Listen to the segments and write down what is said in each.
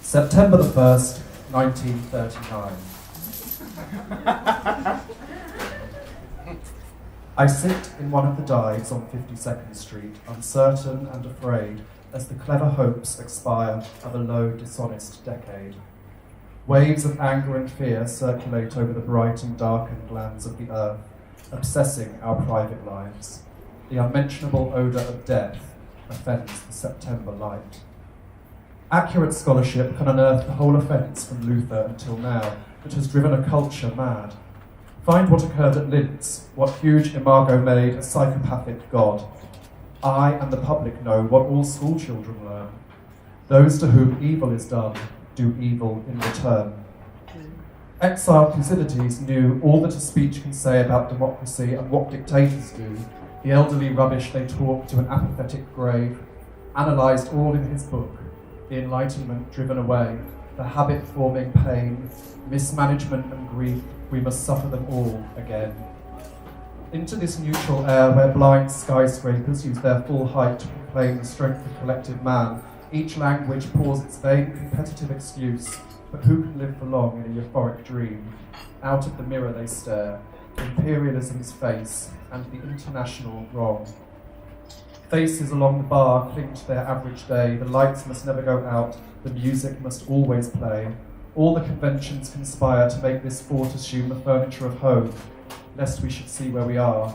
September the 1st, 1939. I sit in one of the dives on 52nd Street, uncertain and afraid, as the clever hopes expire of a low, dishonest decade. Waves of anger and fear circulate over the bright and darkened lands of the earth, obsessing our private lives. The unmentionable odour of death offends the September light. Accurate scholarship can unearth the whole offence from Luther until now, that has driven a culture mad. Find what occurred at Linz, what huge imago made a psychopathic god. I and the public know what all schoolchildren learn. Those to whom evil is done do evil in return. Exiled Thucydides knew all that a speech can say about democracy and what dictators do, the elderly rubbish they talk to an apathetic grave, analysed all in his book, the enlightenment driven away, the habit-forming pain, mismanagement and grief, we must suffer them all again. Into this neutral air where blind skyscrapers use their full height to proclaim the strength of collective man, each language pours its vain competitive excuse, but who can live for long in a euphoric dream? Out of the mirror they stare, imperialism's face and the international wrong. Faces along the bar cling to their average day, the lights must never go out, the music must always play. All the conventions conspire to make this fort assume the furniture of home, lest we should see where we are,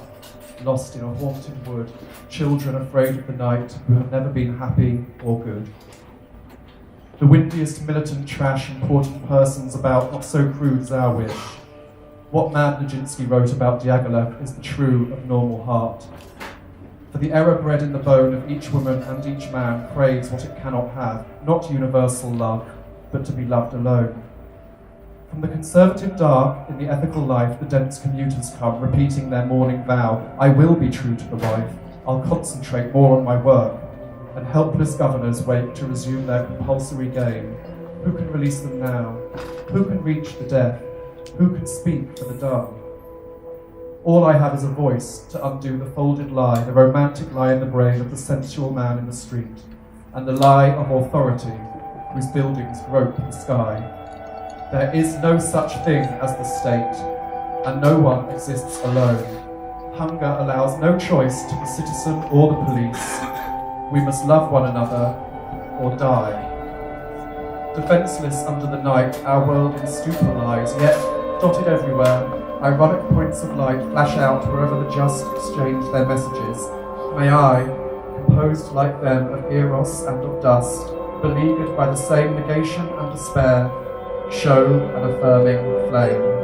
lost in a haunted wood, children afraid of the night who have never been happy or good. The windiest militant trash important persons about not so crude as our wish. What mad Nijinsky wrote about Diaghilev is the true of normal heart. For the error bred in the bone of each woman and each man craves what it cannot have, not universal love, but to be loved alone. From the conservative dark in the ethical life, the dense commuters come, repeating their morning vow, I will be true to the wife, I'll concentrate more on my work, and helpless governors wait to resume their compulsory game. Who can release them now? Who can reach the deaf? Who can speak for the dumb? All I have is a voice to undo the folded lie, the romantic lie in the brain of the sensual man in the street, and the lie of authority whose buildings grope the sky. There is no such thing as the state, and no one exists alone. Hunger allows no choice to the citizen or the police. We must love one another or die. Defenceless under the night, our world in stupor lies, yet, dotted everywhere, ironic points of light flash out wherever the just exchange their messages. May I, composed like them of eros and of dust, beleaguered by the same negation and despair, show an affirming flame.